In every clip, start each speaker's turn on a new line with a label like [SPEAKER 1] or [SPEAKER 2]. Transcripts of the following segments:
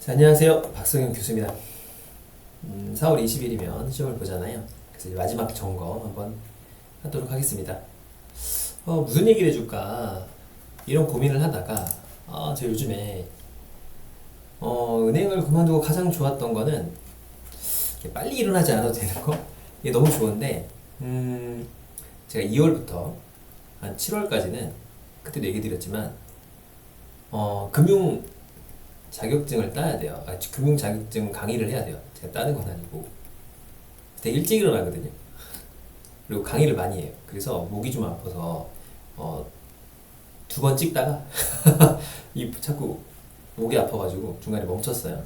[SPEAKER 1] 자, 안녕하세요. 박성현 교수입니다. 4월 20일이면 시험을 보잖아요. 그래서 이제 마지막 점검 한번 하도록 하겠습니다. 무슨 얘기를 해줄까? 이런 고민을 하다가, 저 요즘에, 은행을 그만두고 가장 좋았던 거는, 이렇게 빨리 일어나지 않아도 되는 거? 이게 너무 좋은데, 제가 2월부터 한 7월까지는, 그때도 얘기 드렸지만, 금융 자격증을 따야 돼요. 금융 자격증 강의를 해야 돼요. 제가 따는 건 아니고. 되게 일찍 일어나거든요. 그리고 강의를 많이 해요. 그래서 목이 좀 아파서, 2번 찍다가, 자꾸 목이 아파가지고 중간에 멈췄어요.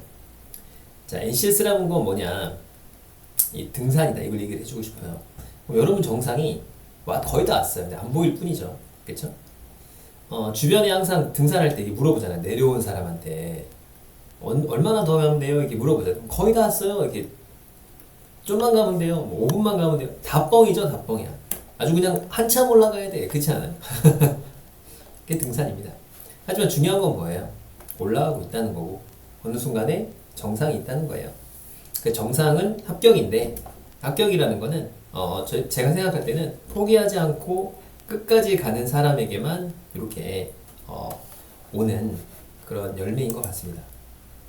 [SPEAKER 1] 자, NCS라는 건 뭐냐. 이 등산이다. 이걸 얘기를 해주고 싶어요. 여러분 정상이 거의 다 왔어요. 근데 안 보일 뿐이죠. 그쵸? 주변에 항상 등산할 때 물어보잖아요. 내려온 사람한테. 얼마나 더 가면 돼요? 이렇게 물어보잖아요. 거의 다 왔어요. 이렇게. 좀만 가면 돼요. 뭐 5분만 가면 돼요. 다 뻥이죠, 다 뻥이야. 아주 그냥 한참 올라가야 돼. 그렇지 않아요? 그게 등산입니다. 하지만 중요한 건 뭐예요? 올라가고 있다는 거고, 어느 순간에 정상이 있다는 거예요. 그 정상은 합격인데, 합격이라는 거는, 제가 생각할 때는 포기하지 않고 끝까지 가는 사람에게만 이렇게 오는 그런 열매인 것 같습니다.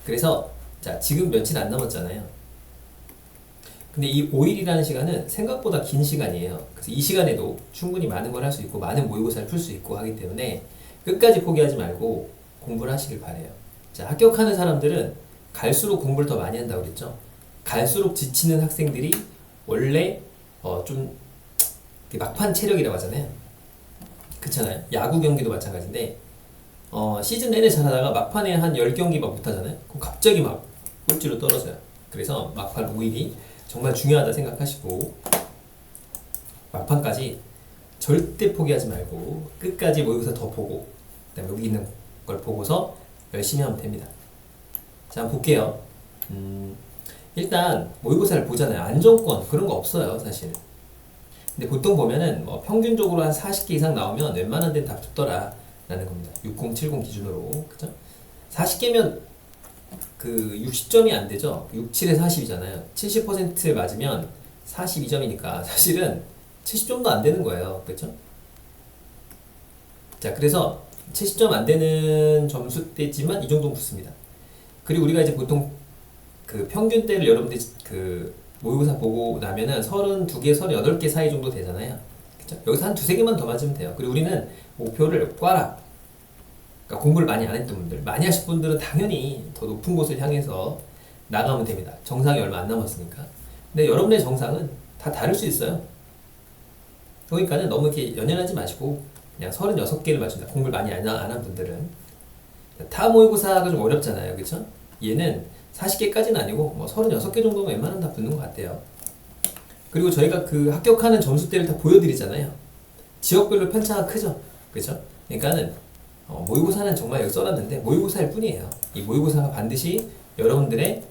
[SPEAKER 1] 그래서 자, 지금 며칠 안 남았잖아요. 근데 이 5일이라는 시간은 생각보다 긴 시간이에요. 그래서 이 시간에도 충분히 많은 걸 할 수 있고 많은 모의고사를 풀 수 있고 하기 때문에 끝까지 포기하지 말고 공부를 하시길 바래요. 자, 합격하는 사람들은 갈수록 공부를 더 많이 한다고 그랬죠. 갈수록 지치는 학생들이 원래 좀 막판 체력이라고 하잖아요. 그렇잖아요. 야구 경기도 마찬가지인데 시즌 내내 잘하다가 막판에 한 10경기 막 못하잖아요. 그럼 갑자기 막 꼴찌로 떨어져요. 그래서 막판 5일이 정말 중요하다 생각하시고 막판까지 절대 포기하지 말고 끝까지 모의고사 더 보고 그다음에 여기 있는 걸 보고서 열심히 하면 됩니다. 자, 한번 볼게요. 일단 모의고사를 보잖아요. 안정권 그런 거 없어요, 사실. 근데 보통 보면은 평균적으로 한 40개 이상 나오면 웬만한 데는 다 붙더라 라는 겁니다. 60, 70 기준으로. 그죠? 40개면 그 60점이 안 되죠? 6, 7에 40이잖아요. 70% 맞으면 42점이니까 사실은 70점도 안 되는 거예요. 그죠? 자, 그래서 70점 안 되는 점수대지만 이 정도는 붙습니다. 그리고 우리가 이제 보통 그 평균대를 여러분들 그 모의고사 보고 나면은 32개, 38개 사이 정도 되잖아요. 그쵸? 여기서 한 두세 개만 더 맞으면 돼요. 그리고 우리는 목표를 꽈락. 그러니까 공부를 많이 안 했던 분들, 많이 하실 분들은 당연히 더 높은 곳을 향해서 나가면 됩니다. 정상이 얼마 안 남았으니까. 근데 여러분의 정상은 다 다를 수 있어요. 그러니까는 너무 이렇게 연연하지 마시고 그냥 36개를 맞춘다. 공부를 많이 안 한 분들은. 타 모의고사가 좀 어렵잖아요. 그쵸? 얘는 40개까지는 아니고 36개 정도면 웬만하면 다 붙는 것 같아요. 그리고 저희가 그 합격하는 점수대를 다 보여드리잖아요. 지역별로 편차가 크죠. 그렇죠? 그러니까는 모의고사는 정말 여기 써놨는데 모의고사일 뿐이에요. 이 모의고사가 반드시 여러분들의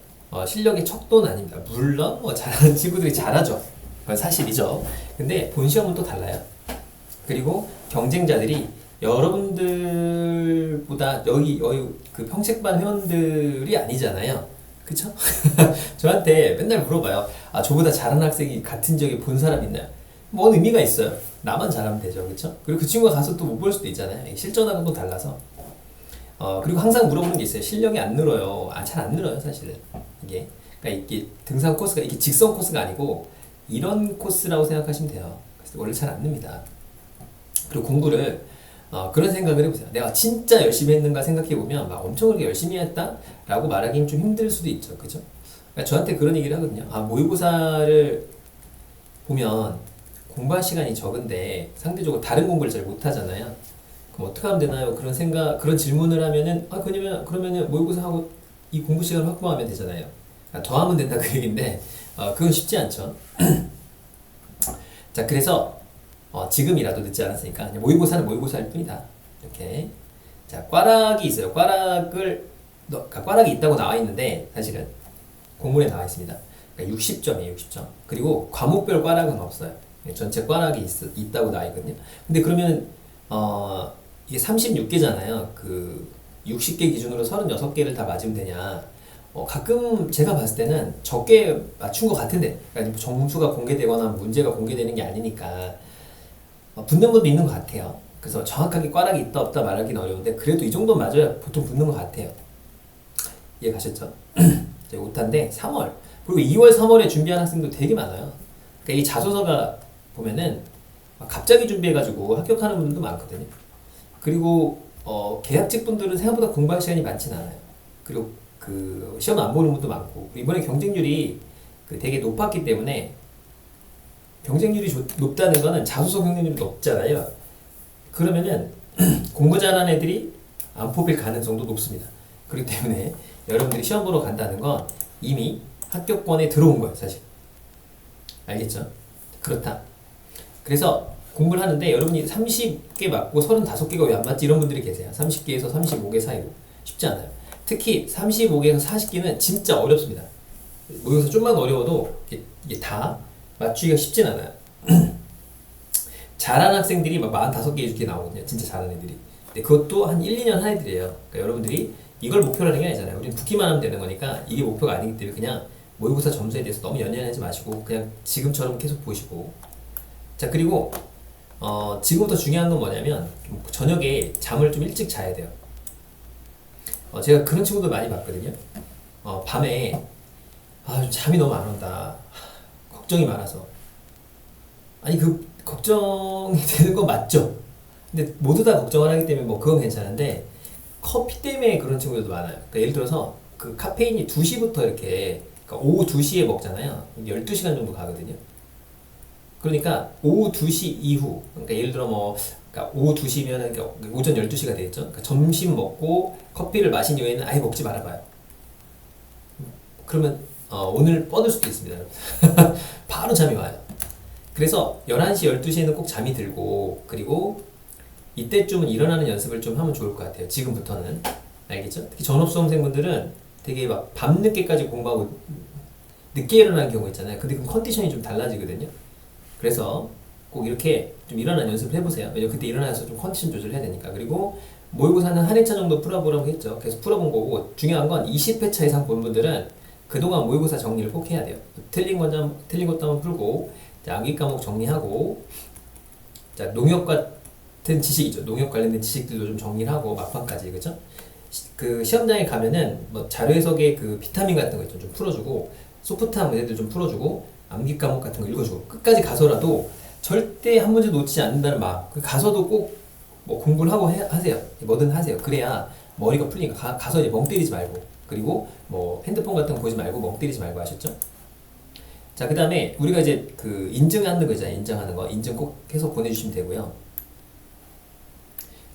[SPEAKER 1] 실력의 척도는 아닙니다. 물론 잘하는 친구들이 잘하죠. 그건 사실이죠. 근데 본 시험은 또 달라요. 그리고 경쟁자들이 여러분들보다 여기 그 평책반 회원들이 아니잖아요. 그쵸? 저한테 맨날 물어봐요. 저보다 잘하는 학생이 같은 지역에 본 사람 있나요? 뭔 의미가 있어요? 나만 잘하면 되죠. 그쵸? 그리고 그 친구가 가서 또 못 볼 수도 있잖아요. 실전하고는 또 달라서. 그리고 항상 물어보는 게 있어요. 실력이 안 늘어요. 잘 안 늘어요, 사실은. 그러니까 이게 등산 코스가 이게 직선 코스가 아니고 이런 코스라고 생각하시면 돼요. 그래서 원래 잘 안 늡니다. 그리고 공부를 그런 생각을 해보세요. 내가 진짜 열심히 했는가 생각해보면 막 엄청 그렇게 열심히 했다라고 말하기는 좀 힘들 수도 있죠. 그죠? 그러니까 저한테 그런 얘기를 하거든요. 모의고사를 보면 공부할 시간이 적은데 상대적으로 다른 공부를 잘 못하잖아요. 그럼 어떻게 하면 되나요? 그런 질문을 하면은 그러면은 모의고사하고 이 공부 시간을 확보하면 되잖아요. 더 하면 된다 그 얘기인데 그건 쉽지 않죠. 자, 그래서 지금이라도 늦지 않았으니까 모의고사는 모의고사일 뿐이다. 이렇게. 자, 꽈락이 있어요. 꽈락이 있다고 나와 있는데 사실은 공문에 나와 있습니다. 그러니까 60점이에요, 60점. 그리고 과목별 꽈락은 없어요. 전체 꽈락이 있다고 나와 있거든요. 근데 그러면 이게 36개잖아요. 그 60개 기준으로 36개를 다 맞으면 되냐? 가끔 제가 봤을 때는 적게 맞춘 것 같은데, 그러니까 점수가 공개되거나 문제가 공개되는 게 아니니까 붙는 것도 있는 것 같아요. 그래서 정확하게 꽈락이 있다 없다 말하기는 어려운데 그래도 이 정도 맞아야 보통 붙는 것 같아요. 이해 가셨죠? 이제 5탄인데 3월 그리고 2월 3월에 준비한 학생도 되게 많아요. 그러니까 이 자소서가 보면은 갑자기 준비해가지고 합격하는 분들도 많거든요. 그리고 계약직 분들은 생각보다 공부할 시간이 많진 않아요. 그리고 그 시험 안 보는 분도 많고 이번에 경쟁률이 되게 높았기 때문에 경쟁률이 높다는 거는 자소서 경쟁률이 높잖아요. 그러면은 공부 잘하는 애들이 안 뽑힐 가능성도 높습니다. 그렇기 때문에 여러분들이 시험 보러 간다는 건 이미 합격권에 들어온 거예요, 사실. 알겠죠? 그렇다. 그래서 공부를 하는데 여러분이 30개 맞고 35개가 왜 안 맞지? 이런 분들이 계세요. 30개에서 35개 사이로. 쉽지 않아요. 특히 35개에서 40개는 진짜 어렵습니다. 모의고사 좀만 어려워도 이게 다 맞추기가 쉽진 않아요. 잘하는 학생들이 막 45개 이렇게 나오거든요. 진짜 잘하는 애들이. 근데 그것도 한 1, 2년 한 애들이에요. 그러니까 여러분들이 이걸 목표로 하는 게 아니잖아요. 우리는 붙기만 하면 되는 거니까 이게 목표가 아니기 때문에 그냥 모의고사 점수에 대해서 너무 연연하지 마시고 그냥 지금처럼 계속 보시고. 자, 그리고 지금부터 중요한 건 뭐냐면 저녁에 잠을 좀 일찍 자야 돼요. 제가 그런 친구들 많이 봤거든요. 밤에 잠이 너무 안 온다. 걱정이 많아서. 아니 그 걱정이 되는 건 맞죠. 근데 모두 다 걱정을 하기 때문에 뭐 그건 괜찮은데 커피 때문에 그런 친구들도 많아요. 그러니까 예를 들어서 그 카페인이 2시부터 이렇게 그러니까 오후 2시에 먹잖아요. 12시간 정도 가거든요. 그러니까 오후 2시 이후 그러니까 예를 들어 뭐 그러니까 오후 2시면은 그러니까 오전 12시가 되겠죠. 그러니까 점심 먹고 커피를 마신 이후에는 아예 먹지 말아봐요. 그러면 오늘 뻗을 수도 있습니다. 바로 잠이 와요. 그래서 11시, 12시에는 꼭 잠이 들고 그리고 이때쯤은 일어나는 연습을 좀 하면 좋을 것 같아요. 지금부터는. 알겠죠? 특히 전업수험생분들은 되게 막 밤늦게까지 공부하고 늦게 일어나는 경우 있잖아요. 근데 그럼 컨디션이 좀 달라지거든요. 그래서 꼭 이렇게 좀 일어나는 연습을 해보세요. 왜냐면 그때 일어나서 좀 컨디션 조절을 해야 되니까. 그리고 모의고사는 한 회차 정도 풀어보라고 했죠. 계속 풀어본 거고 중요한 건 20회차 이상 본 분들은 그동안 모의고사 정리를 꼭 해야 돼요. 틀린 것도 한번 풀고 자, 암기 과목 정리하고 자, 농협 같은 지식이죠. 농협 관련된 지식들도 좀 정리를 하고 막판까지 그죠? 그 시험장에 가면은 뭐 자료 해석의 그 비타민 같은 거 있죠. 좀 풀어주고 소프트한 문제들 좀 풀어주고 암기 과목 같은 거 읽어주고 끝까지 가서라도 절대 한 문제 놓치지 않는다는 마음. 가서도 꼭 뭐 공부를 하고 하세요. 뭐든 하세요. 그래야 머리가 풀리니까 가서 이제 멍 때리지 말고 그리고 뭐 핸드폰 같은 거 보지 말고 멍 때리지 말고 아셨죠? 자, 그 다음에 우리가 이제 그 인증하는 거 있잖아요. 인증하는 거. 인증 꼭 해서 보내주시면 되고요.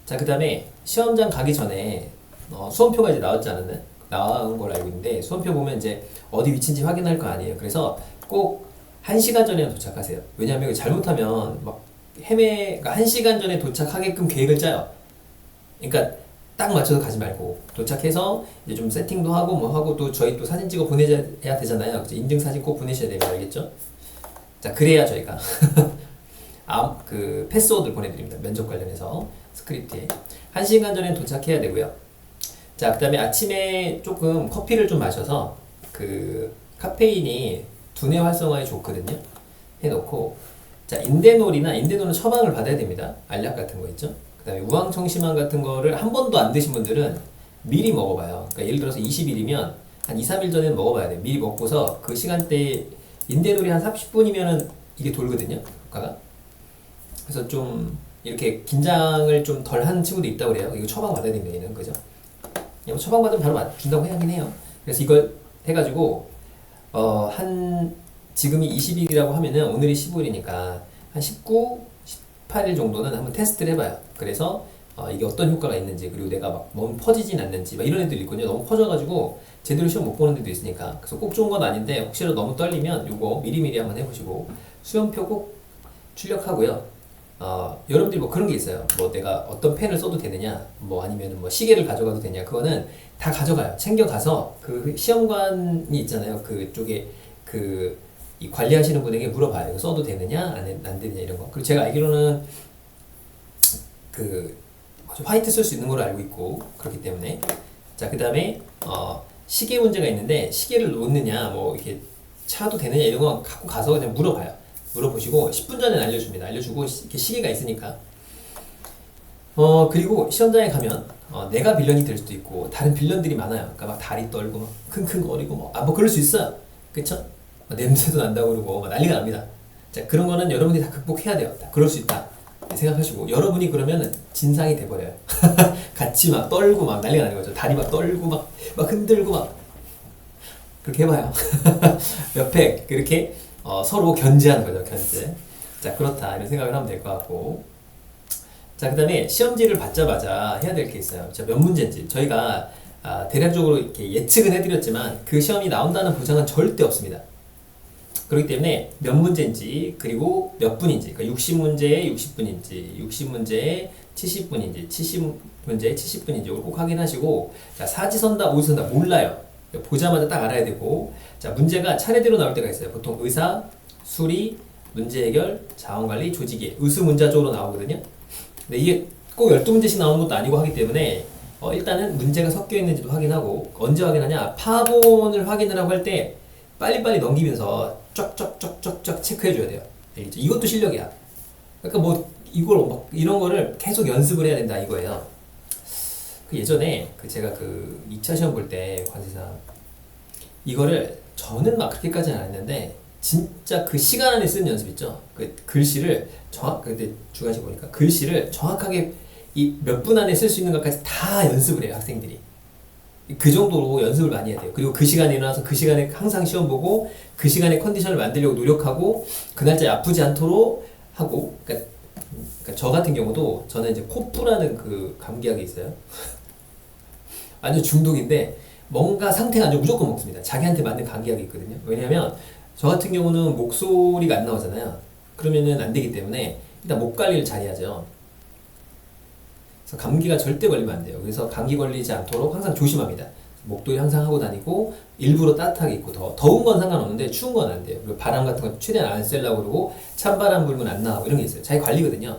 [SPEAKER 1] 자, 그 다음에 시험장 가기 전에 수험표가 이제 나온 걸 알고 있는데 수험표 보면 이제 어디 위치인지 확인할 거 아니에요. 그래서 꼭 1시간 전에 도착하세요. 왜냐하면 잘못하면 막 그러니까 1시간 전에 도착하게끔 계획을 짜요. 그러니까 딱 맞춰서 가지 말고 도착해서 이제 좀 세팅도 하고 뭐 하고 또 저희 또 사진 찍어 보내야 되잖아요. 인증 사진 꼭 보내셔야 됩니다. 알겠죠? 자, 그래야 저희가 그 패스워드를 보내드립니다. 면접 관련해서 스크립트에 1시간 전에 도착해야 되고요. 자, 그 다음에 아침에 조금 커피를 좀 마셔서 그 카페인이 두뇌 활성화에 좋거든요. 해놓고 자, 인대놀은 처방을 받아야 됩니다. 알약 같은 거 있죠. 그 다음에 우황청심환 같은 거를 한 번도 안 드신 분들은 미리 먹어봐요. 그러니까 예를 들어서 20일이면 한 2, 3일 전에는 먹어봐야 돼요. 미리 먹고서 그 시간대에 인대놀이 한 30분이면은 이게 돌거든요. 효과가. 그래서 좀 이렇게 긴장을 좀 덜 하는 친구도 있다고 그래요. 이거 처방 받아야 됩니다. 얘는 그죠? 처방 받으면 바로 준다고 하긴 해요. 그래서 이걸 해가지고 지금이 20일이라고 하면은 오늘이 15일이니까 한 19, 18일 정도는 한번 테스트를 해봐요. 그래서 이게 어떤 효과가 있는지 그리고 내가 막 너무 퍼지진 않는지 막 이런 애들이 있거든요. 너무 퍼져가지고 제대로 시험 못 보는 데도 있으니까. 그래서 꼭 좋은 건 아닌데 혹시라도 너무 떨리면 요거 미리미리 한번 해보시고 수험표 꼭 출력하고요. 여러분들이 뭐 그런 게 있어요. 뭐 내가 어떤 펜을 써도 되느냐, 뭐 아니면 뭐 시계를 가져가도 되냐, 그거는 다 가져가요. 챙겨가서 그 시험관이 있잖아요. 그쪽에 이 관리하시는 분에게 물어봐요. 이거 써도 되느냐, 안 되느냐 이런 거. 그리고 제가 알기로는 화이트 쓸 수 있는 걸로 알고 있고 그렇기 때문에 자, 그 다음에 시계 문제가 있는데 시계를 놓느냐 뭐 이렇게 차도 되느냐 이런 거 갖고 가서 그냥 물어봐요. 물어보시고 10분 전에 알려줍니다. 알려주고 이렇게 시계가 있으니까. 그리고 시험장에 가면 내가 빌런이 될 수도 있고 다른 빌런들이 많아요. 그러니까 막 다리 떨고 막 킁킁거리고 뭐 그럴 수 있어요. 그쵸? 냄새도 난다고 그러고 막 난리가 납니다. 자, 그런 거는 여러분이 다 극복해야 돼요. 다 그럴 수 있다 생각하시고 여러분이 그러면 진상이 돼버려요. 같이 막 떨고 막 난리가 나는 거죠. 다리 막 떨고 막 흔들고 막 그렇게 해봐요. 옆에 그렇게 서로 견제하는 거죠. 견제. 자, 그렇다 이런 생각을 하면 될 것 같고, 자, 그 다음에 시험지를 받자마자 해야 될 게 있어요. 자, 몇 문제인지 저희가 대략적으로 이렇게 예측은 해드렸지만 그 시험이 나온다는 보장은 절대 없습니다. 그렇기 때문에 몇 문제인지 그리고 몇 분인지, 그러니까 60문제에 60분인지 60문제에 70분인지 70문제에 70분인지 이걸 꼭 확인하시고, 자, 사지선다 오지선다 몰라요. 보자마자 딱 알아야 되고, 자, 문제가 차례대로 나올 때가 있어요. 보통 의사, 수리, 문제 해결, 자원관리, 조직이 의수문자적으로 나오거든요. 근데 이게 꼭 12문제씩 나오는 것도 아니고 하기 때문에 일단은 문제가 섞여 있는지도 확인하고, 언제 확인하냐, 파본을 확인을 하고 할 때 빨리빨리 넘기면서 쫙쫙쫙쫙쫙 체크해 줘야 돼요. 알겠죠? 이것도 실력이야. 그러니까 뭐 이걸 막 이런 거를 계속 연습을 해야 된다 이거예요. 그 예전에 제가 2차 시험 볼 때 관세사 이거를 저는 막 그렇게까지는 안 했는데 진짜 그 시간 안에 쓰는 연습 있죠. 그 글씨를 그때 주관식 보니까 글씨를 정확하게 이 몇 분 안에 쓸 수 있는 것까지 다 연습을 해요, 학생들이. 그 정도로 연습을 많이 해야 돼요. 그리고 그 시간에 일어나서 그 시간에 항상 시험 보고 그 시간에 컨디션을 만들려고 노력하고 그 날짜에 아프지 않도록 하고, 그러니까 저 같은 경우도 저는 이제 코프라는 그 감기약이 있어요. 완전 중독인데 뭔가 상태가 안 좋으면 무조건 먹습니다. 자기한테 맞는 감기약이 있거든요. 왜냐면 저 같은 경우는 목소리가 안 나오잖아요. 그러면은 안 되기 때문에 일단 목 관리를 잘 해야죠. 그래서 감기가 절대 걸리면 안 돼요. 그래서 감기 걸리지 않도록 항상 조심합니다. 목도리 항상 하고 다니고, 일부러 따뜻하게 입고, 더운 건 상관없는데 추운 건 안 돼요. 그리고 바람 같은 거 최대한 안 쐬려고 그러고, 찬바람 불면 안 나가고 이런 게 있어요. 자기 관리거든요.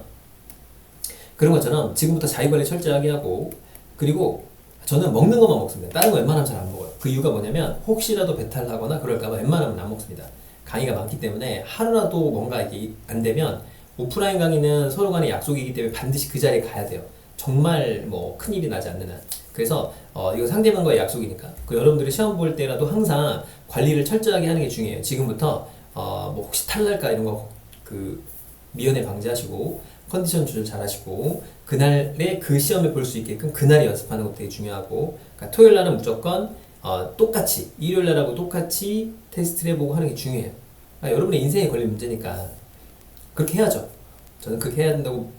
[SPEAKER 1] 그런 것처럼 지금부터 자기 관리 철저하게 하고, 그리고 저는 먹는 것만 먹습니다. 다른 거 웬만하면 잘 안 먹어요. 그 이유가 뭐냐면 혹시라도 배탈 나거나 그럴까봐 웬만하면 안 먹습니다. 강의가 많기 때문에 하루라도 뭔가 이게 안 되면, 오프라인 강의는 서로 간의 약속이기 때문에 반드시 그 자리에 가야 돼요. 정말 뭐 큰일이 나지 않는 한. 그래서 이거 상대방과의 약속이니까. 그 여러분들이 시험 볼 때라도 항상 관리를 철저하게 하는 게 중요해요. 지금부터 뭐 혹시 탈날까 이런 거 미연에 방지하시고, 컨디션 조절 잘 하시고, 그날에 그 시험에 볼 수 있게끔 그날에 연습하는 것도 되게 중요하고, 그러니까 토요일 날은 무조건 똑같이, 일요일 날하고 똑같이 테스트를 해보고 하는 게 중요해요. 그러니까 여러분의 인생에 걸린 문제니까 그렇게 해야죠. 저는 그렇게 해야 된다고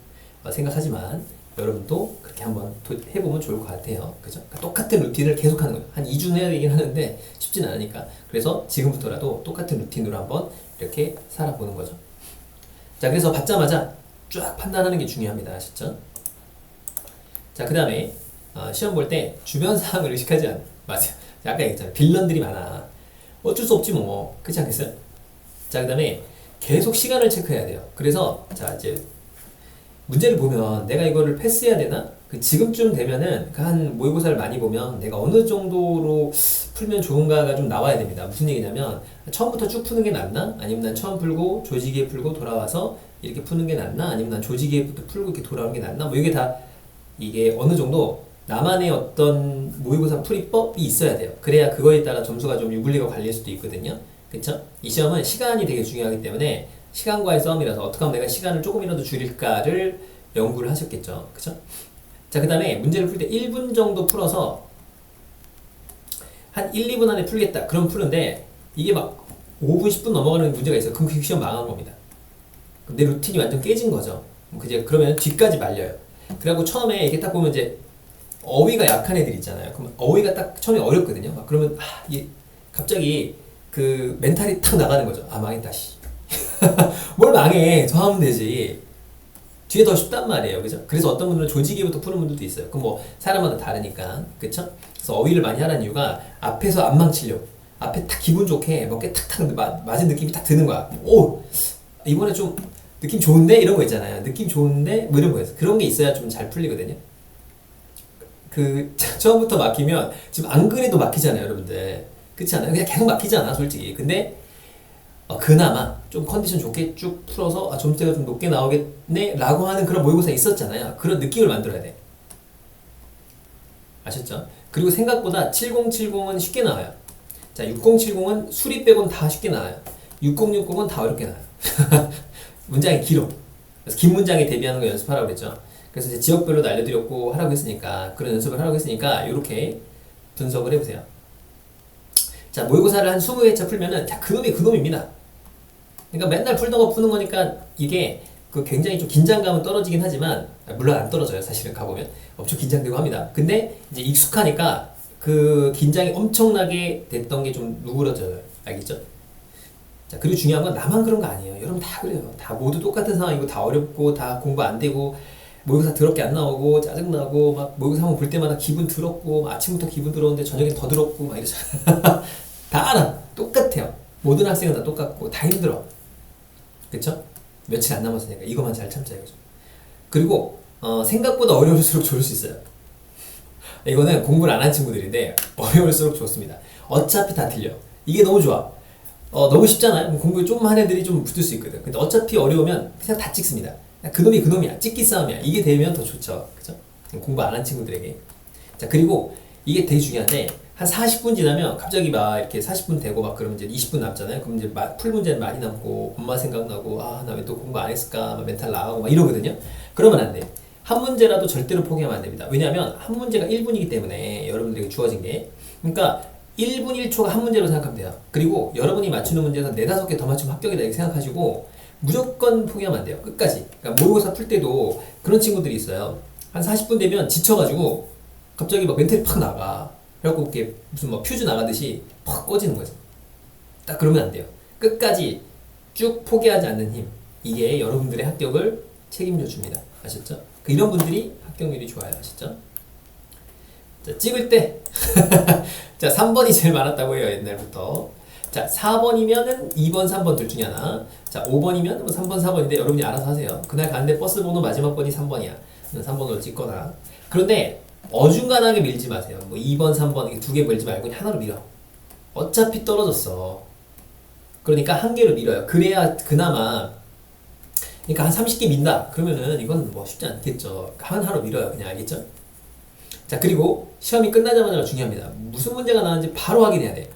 [SPEAKER 1] 생각하지만 여러분도 그렇게 한번 해보면 좋을 것 같아요. 그죠? 그러니까 똑같은 루틴을 계속 하는 거예요. 한 2주 해야 되긴 하는데 쉽진 않으니까. 그래서 지금부터라도 똑같은 루틴으로 한번 이렇게 살아보는 거죠. 자, 그래서 받자마자 쫙 판단하는 게 중요합니다. 아셨죠? 자, 그 다음에 시험 볼 때 주변 상황을 의식하지 않아요. 맞아요. 아까 얘기했잖아요. 빌런들이 많아. 어쩔 수 없지 뭐. 그렇지 않겠어요? 자, 그 다음에 계속 시간을 체크해야 돼요. 그래서 자, 이제 문제를 보면 내가 이거를 패스해야 되나? 지금쯤 되면은 한 모의고사를 많이 보면 내가 어느 정도로 풀면 좋은가가 좀 나와야 됩니다. 무슨 얘기냐면 처음부터 쭉 푸는 게 낫나? 아니면 난 처음 풀고 조지기에 풀고 돌아와서 이렇게 푸는 게 낫나? 아니면 난 조지기에부터 풀고 이렇게 돌아오는 게 낫나? 뭐 이게 다 이게 어느 정도 나만의 어떤 모의고사 풀이법이 있어야 돼요. 그래야 그거에 따라 점수가 좀 유불리가 갈릴 수도 있거든요. 그쵸? 이 시험은 시간이 되게 중요하기 때문에 시간과의 싸움이라서 어떻게 하면 내가 시간을 조금이라도 줄일까를 연구를 하셨겠죠. 그쵸? 자, 그 다음에 문제를 풀 때 1분 정도 풀어서 한 1, 2분 안에 풀겠다. 그럼 푸는데 이게 막 5분, 10분 넘어가는 문제가 있어요. 그럼 그 시험 망한 겁니다. 내 루틴이 완전 깨진 거죠. 그러면 뒤까지 말려요. 그리고 처음에 이렇게 딱 보면 이제 어휘가 약한 애들 있잖아요. 그럼 어휘가 딱 처음에 어렵거든요. 막 그러면 이게 갑자기 그 멘탈이 탁 나가는 거죠. 망했다 씨. 뭘 망해. 더 하면 되지. 뒤에 더 쉽단 말이에요. 그죠? 그래서 어떤 분들은 조지기부터 푸는 분들도 있어요. 그럼 뭐 사람마다 다르니까. 그쵸? 그래서 어휘를 많이 하라는 이유가 앞에서 안 망치려고. 앞에 딱 기분 좋게 몇개 탁탁 맞은 느낌이 딱 드는 거야. 오! 이번에 좀 느낌 좋은데? 이런 거 있잖아요. 느낌 좋은데? 뭐 이런 거였어. 그런 게 있어야 좀 잘 풀리거든요. 처음부터 막히면 지금 안 그래도 막히잖아요, 여러분들. 그렇지 않아요? 그냥 계속 막히잖아, 솔직히. 근데 그나마 좀 컨디션 좋게 쭉 풀어서 점수가 좀 높게 나오겠네 라고 하는 그런 모의고사 있었잖아요. 그런 느낌을 만들어야 돼. 아셨죠? 그리고 생각보다 7070은 쉽게 나와요. 자, 6070은 수리 빼곤 다 쉽게 나와요. 6060은 다 어렵게 나와요. 문장이 길어. 그래서 긴 문장에 대비하는 거 연습하라고 그랬죠. 그래서 이제 지역별로도 알려드렸고 하라고 했으니까, 그런 연습을 하라고 했으니까 이렇게 분석을 해보세요. 자, 모의고사를 한 20회차 풀면은 자, 그놈이 그놈입니다. 그러니까 맨날 풀던 거 푸는 거니까 이게 굉장히 좀 긴장감은 떨어지긴 하지만, 물론 안 떨어져요. 사실은 가보면 엄청 긴장되고 합니다. 근데 이제 익숙하니까 그 긴장이 엄청나게 됐던 게 좀 누그러져요. 알겠죠? 자, 그리고 중요한 건 나만 그런 거 아니에요. 여러분 다 그래요. 다 모두 똑같은 상황이고, 다 어렵고, 다 공부 안 되고, 모의고사 더럽게 안 나오고, 짜증나고, 막 모의고사 한번 볼 때마다 기분 더럽고, 아침부터 기분 더러운데 저녁엔 더 더럽고, 막 이러잖아. 다 알아. 똑같아요. 모든 학생은 다 똑같고, 다 힘들어. 그쵸? 며칠 안 남았으니까 이것만 잘 참자 이거죠. 그리고 생각보다 어려울수록 좋을 수 있어요. 이거는 공부를 안 한 친구들인데 어려울수록 좋습니다. 어차피 다 틀려. 이게 너무 좋아. 너무 쉽잖아요. 공부 좀 한 애들이 좀 붙을 수 있거든. 근데 어차피 어려우면 그냥 다 찍습니다. 그놈이 그놈이야. 찍기 싸움이야. 이게 되면 더 좋죠. 그죠? 공부 안 한 친구들에게. 자, 그리고 이게 되게 중요한데, 한 40분 지나면 갑자기 막 이렇게 40분 되고 막 그러면 이제 20분 남잖아요. 그럼 이제 풀 문제는 많이 남고, 엄마 생각나고, 나 왜 또 공부 안 했을까? 막 멘탈 나가고 막 이러거든요. 그러면 안 돼. 한 문제라도 절대로 포기하면 안 됩니다. 왜냐면 한 문제가 1분이기 때문에, 여러분들에게 주어진 게. 그러니까 1분 1초가 한 문제로 생각하면 돼요. 그리고 여러분이 맞추는 문제에서 4-5개 더 맞추면 합격이다 이렇게 생각하시고 무조건 포기하면 안 돼요. 끝까지. 그러니까 모의고사 풀 때도 그런 친구들이 있어요. 한 40분 되면 지쳐가지고 갑자기 막 멘탈이 팍 나가. 그래갖고 이렇게 무슨 막 퓨즈 나가듯이 팍 꺼지는 거지. 딱 그러면 안 돼요. 끝까지 쭉 포기하지 않는 힘. 이게 여러분들의 합격을 책임져 줍니다. 아셨죠? 이런 분들이 합격률이 좋아요. 아셨죠? 자, 찍을 때 자, 3번이 제일 많았다고 해요. 옛날부터. 자, 4번이면은 2번, 3번 둘 중에 하나. 자, 5번이면 뭐 3번, 4번인데 여러분이 알아서 하세요. 그날 가는데 버스 번호 마지막 번이 3번이야. 3번으로 찍거나. 그런데 어중간하게 밀지 마세요. 뭐 2번, 3번 두 개 밀지 말고 그냥 하나로 밀어. 어차피 떨어졌어. 그러니까 한 개로 밀어요. 그래야 그나마, 그러니까 한 30개 민다. 그러면은 이건 뭐 쉽지 않겠죠. 하나로 밀어요. 그냥. 알겠죠? 자, 그리고 시험이 끝나자마자 중요합니다. 무슨 문제가 나왔는지 바로 확인해야 돼.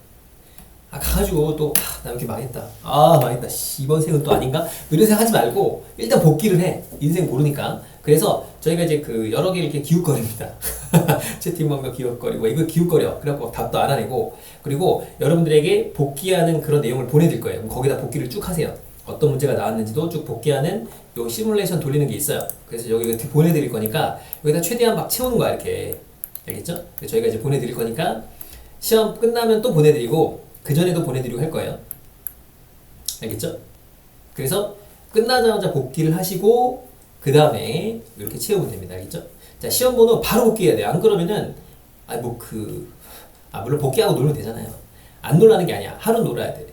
[SPEAKER 1] 가가지고 또, 나 이렇게 망했다. 망했다. 이번 생은 또 아닌가? 이런 생각 하지 말고, 일단 복귀를 해. 인생 모르니까. 그래서 저희가 이제 여러 개 이렇게 기웃거립니다. 채팅방도 기웃거리고, 이거 기웃거려. 그래갖고 답도 알아내고, 그리고 여러분들에게 복귀하는 그런 내용을 보내드릴 거예요. 그럼 거기다 복귀를 쭉 하세요. 어떤 문제가 나왔는지도 쭉 복귀하는 요 시뮬레이션 돌리는 게 있어요. 그래서 여기 보내드릴 거니까, 여기다 최대한 막 채우는 거야, 이렇게. 알겠죠? 저희가 이제 보내드릴 거니까, 시험 끝나면 또 보내드리고, 그 전에도 보내드리고 할 거예요. 알겠죠? 그래서 끝나자마자 복귀를 하시고 그 다음에 이렇게 채우면 됩니다. 알겠죠? 자, 시험 번호 바로 복귀해야 돼요. 안 그러면은 물론 복귀하고 놀면 되잖아요. 안 놀라는 게 아니야. 하루 놀아야 돼.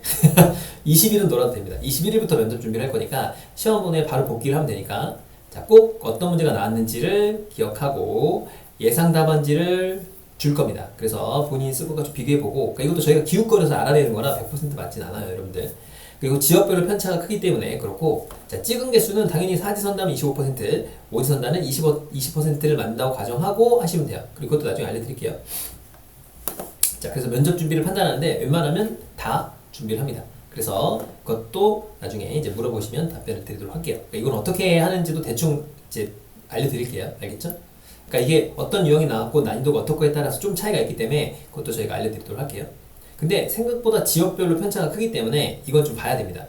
[SPEAKER 1] 20일은 놀아도 됩니다. 21일부터 면접 준비를 할 거니까 시험 번호에 바로 복귀를 하면 되니까, 자, 꼭 어떤 문제가 나왔는지를 기억하고 예상 답안지를 줄 겁니다. 그래서 본인이 쓰고 가지고 비교해보고, 그러니까 이것도 저희가 기웃거려서 알아내는 거라 100% 맞진 않아요, 여러분들. 그리고 지역별로 편차가 크기 때문에 그렇고, 자, 찍은 개수는 당연히 사지선다면 25%, 오지선다는 20%를 만든다고 가정하고 하시면 돼요. 그리고 그것도 나중에 알려드릴게요. 자, 그래서 면접 준비를 판단하는데 웬만하면 다 준비를 합니다. 그래서 그것도 나중에 이제 물어보시면 답변을 드리도록 할게요. 그러니까 이건 어떻게 하는지도 대충 이제 알려드릴게요. 알겠죠? 그러니까 이게 어떤 유형이 나왔고 난이도가 어떻고에 따라서 좀 차이가 있기 때문에 그것도 저희가 알려드리도록 할게요. 근데 생각보다 지역별로 편차가 크기 때문에 이건 좀 봐야 됩니다.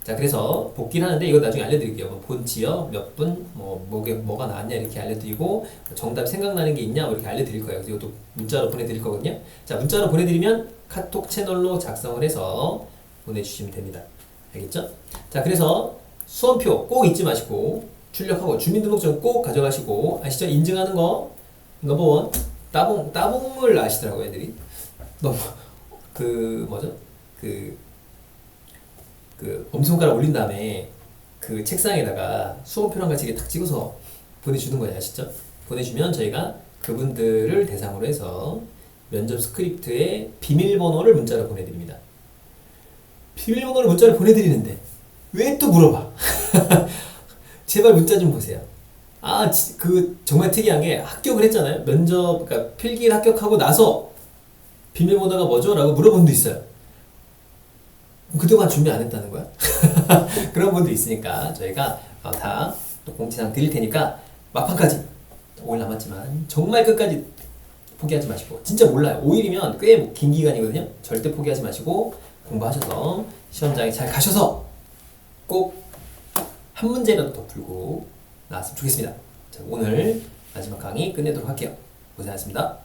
[SPEAKER 1] 자, 그래서 복귀를 하는데 이거 나중에 알려드릴게요. 뭐 본 지역 몇 분, 뭐가 나왔냐 이렇게 알려드리고, 정답 생각나는 게 있냐 이렇게 알려드릴 거예요. 그리고 또 문자로 보내드릴 거거든요. 자, 문자로 보내드리면 카톡 채널로 작성을 해서 보내주시면 됩니다. 알겠죠? 자, 그래서 수험표 꼭 잊지 마시고, 출력하고 주민등록증 꼭 가져가시고, 아시죠? 인증하는 거 넘버원. 따봉을 아시더라고요, 애들이. 너무 엄지손가락 올린 다음에 책상에다가 수험표랑 같이 탁 찍어서 보내주는 거예요. 아시죠? 보내주면 저희가 그분들을 대상으로 해서 면접 스크립트에 비밀번호를 문자로 보내드립니다. 비밀번호를 문자로 보내드리는데 왜 또 물어봐? 제발 문자 좀 보세요. 정말 특이한 게 합격을 했잖아요. 그러니까 필기를 합격하고 나서 비밀번호가 뭐죠? 라고 물어본 분도 있어요. 그동안 준비 안 했다는 거야? 그런 분도 있으니까 저희가 다 또 공지사항 드릴 테니까 막판까지 5일 남았지만 정말 끝까지 포기하지 마시고, 진짜 몰라요. 5일이면 꽤 긴 기간이거든요. 절대 포기하지 마시고 공부하셔서 시험장에 잘 가셔서 꼭 한 문제라도 더 풀고 나왔으면 좋겠습니다. 자, 오늘 마지막 강의 끝내도록 할게요. 고생하셨습니다.